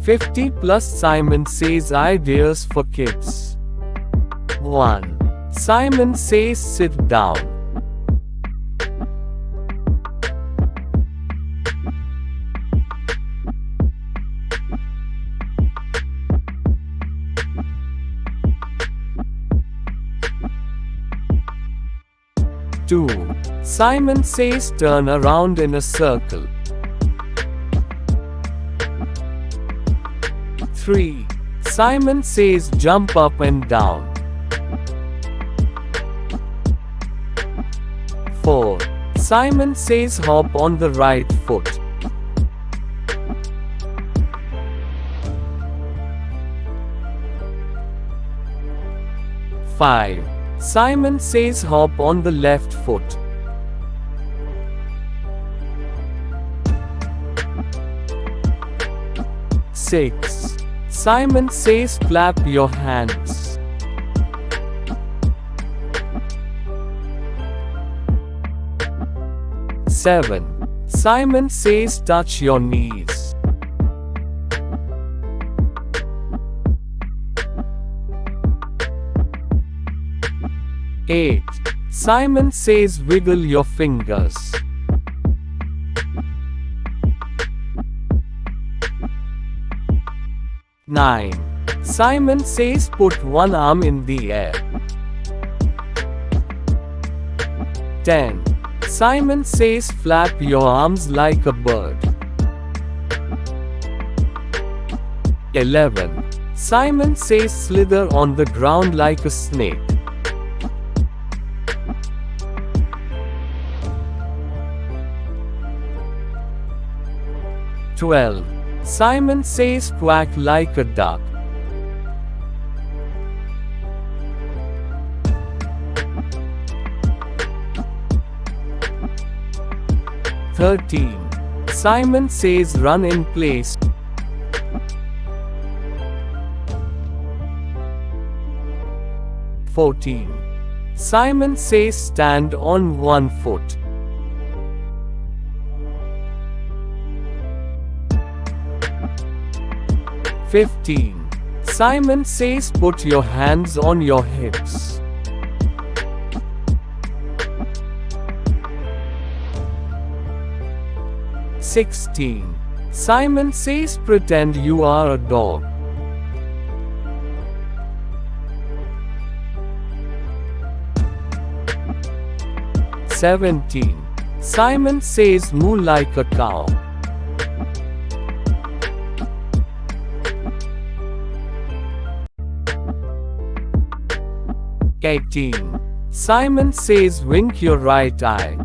50 plus Simon says ideas for kids. 1. Simon says sit down. 2. Simon says turn around in a circle. 3. Simon says jump up and down. 4. Simon says hop on the right foot. 5. Simon says hop on the left foot. 6. Simon says clap your hands. 7. Simon says touch your knees. 8. Simon says wiggle your fingers. 9. Simon says put one arm in the air. 10. Simon says flap your arms like a bird. 11. Simon says slither on the ground like a snake. 12. Simon says quack like a duck. 13. Simon says run in place. 14. Simon says stand on one foot. 15. Simon says put your hands on your hips. 16. Simon says pretend you are a dog. 17. Simon says moo like a cow. 18. Simon says wink your right eye.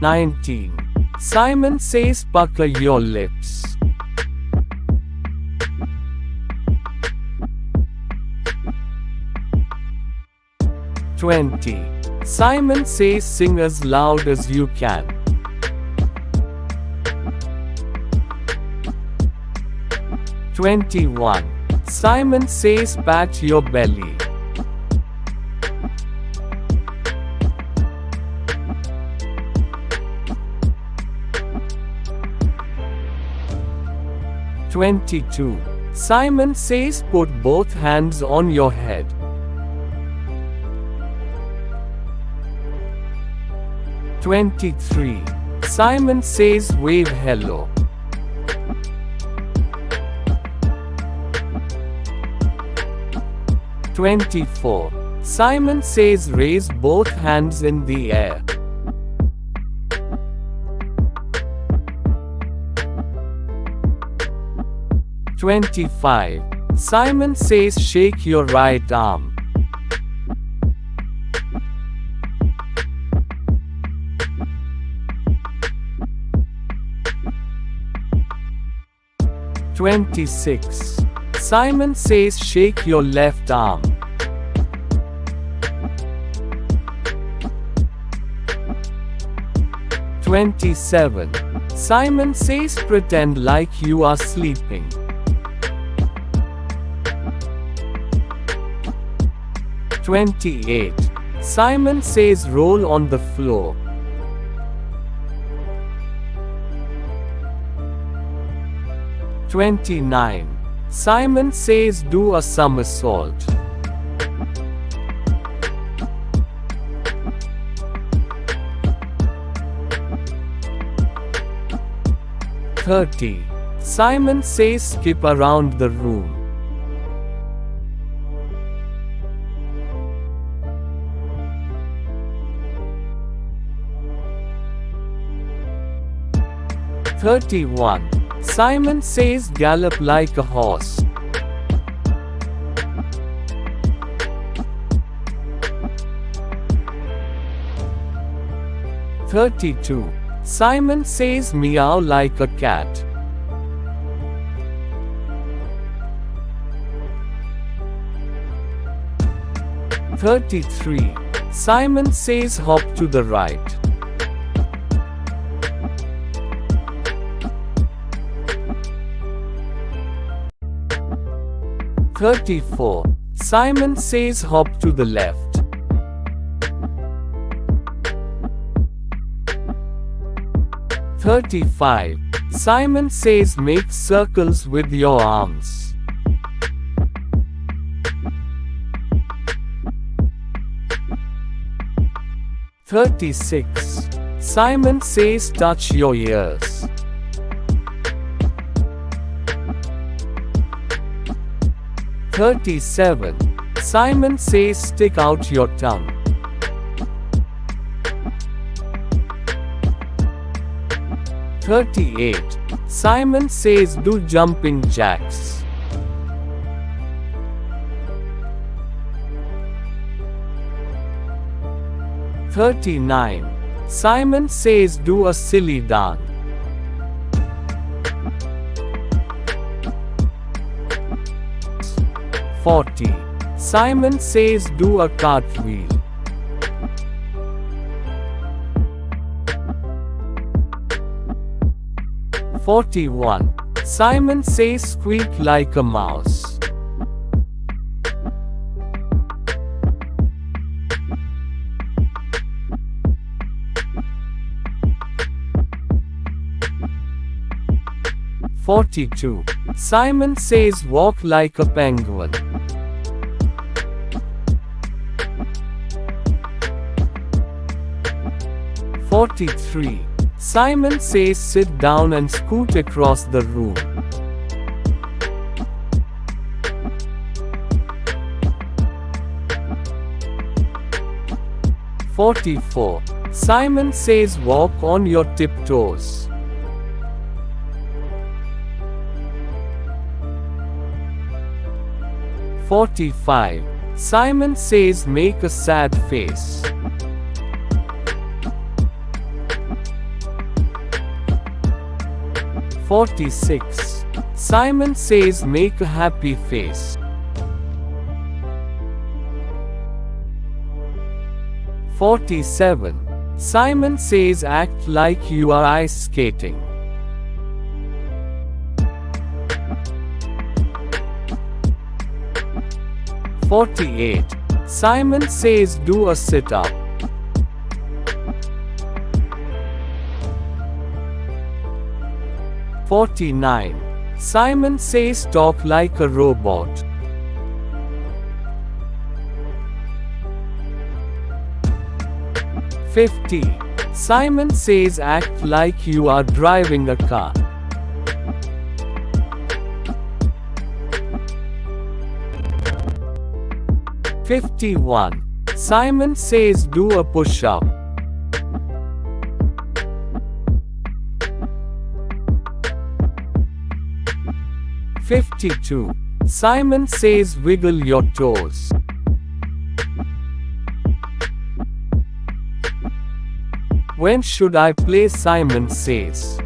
19. Simon says pucker your lips. 20. Simon says sing as loud as you can. 21. Simon says pat your belly. 22. Simon says put both hands on your head. 23. Simon says wave hello. 24. Simon says raise both hands in the air. 25. Simon says shake your right arm. 26. Simon says shake your left arm. 27. Simon says pretend like you are sleeping. 28. Simon says roll on the floor. 29. Simon says do a somersault. 30. Simon says skip around the room. 31. Simon says gallop like a horse. 32. Simon says meow like a cat. 33. Simon says hop to the right. 34. Simon says hop to the left. 35. Simon says make circles with your arms. 36. Simon says touch your ears. 37. Simon says stick out your tongue. 38. Simon says do jumping jacks. 39. Simon says do a silly dance. 40. Simon says do a cartwheel. 41. Simon says squeak like a mouse. 42. Simon says walk like a penguin. 43. Simon says sit down and scoot across the room. 44. Simon says walk on your tiptoes. 45. Simon says make a sad face. 46. Simon says make a happy face. 47. Simon says act like you are ice skating. 48. Simon says do a sit-up. 49. Simon says talk like a robot. 50. Simon says act like you are driving a car. 51. Simon says do a push-up. 52. Simon says wiggle your toes. 'When should I play?' Simon says.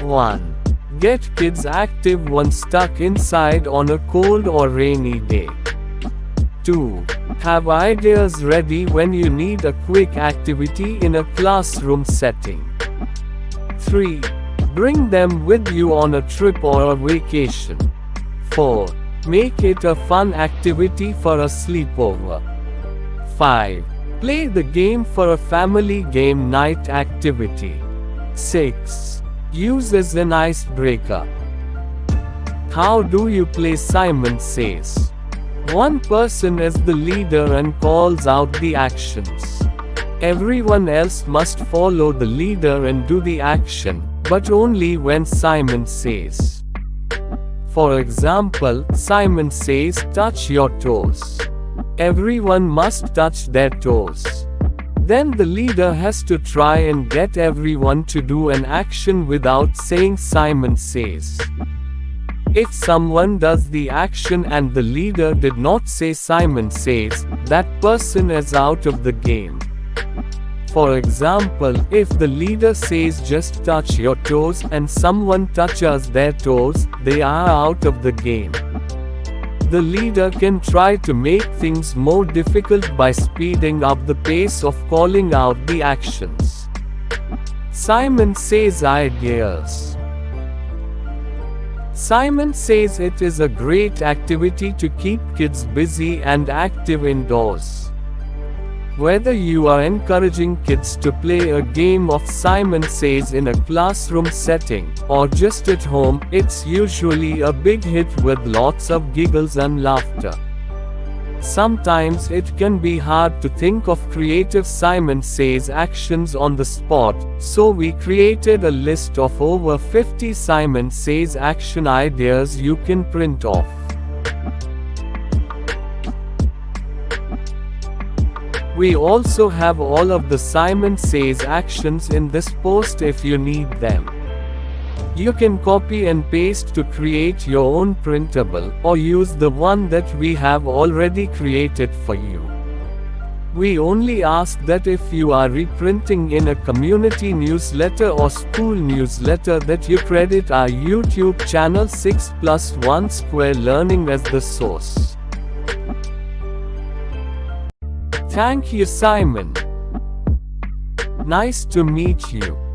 1. Get kids active when stuck inside on a cold or rainy day. 2. Have ideas ready when you need a quick activity in a classroom setting. 3. Bring them with you on a trip or a vacation. 4. Make it a fun activity for a sleepover. 5. Play the game for a family game night activity. 6. Use as an icebreaker. How do you play Simon Says? One person is the leader and calls out the actions. Everyone else must follow the leader and do the action, but only when Simon says. For example, Simon says, touch your toes. Everyone must touch their toes. Then the leader has to try and get everyone to do an action without saying Simon says. If someone does the action and the leader did not say Simon says, that person is out of the game. For example, if the leader says just touch your toes and someone touches their toes, they are out of the game. The leader can try to make things more difficult by speeding up the pace of calling out the actions. Simon Says ideas. Simon says it is a great activity to keep kids busy and active indoors. Whether you are encouraging kids to play a game of Simon Says in a classroom setting, or just at home, it's usually a big hit with lots of giggles and laughter. Sometimes it can be hard to think of creative Simon Says actions on the spot, so we created a list of over 50 Simon Says action ideas you can print off. We also have all of the Simon Says actions in this post if you need them. You can copy and paste to create your own printable, or use the one that we have already created for you. We only ask that if you are reprinting in a community newsletter or school newsletter that you credit our YouTube channel 6+1 Square Learning as the source. Thank you, Simon. Nice to meet you.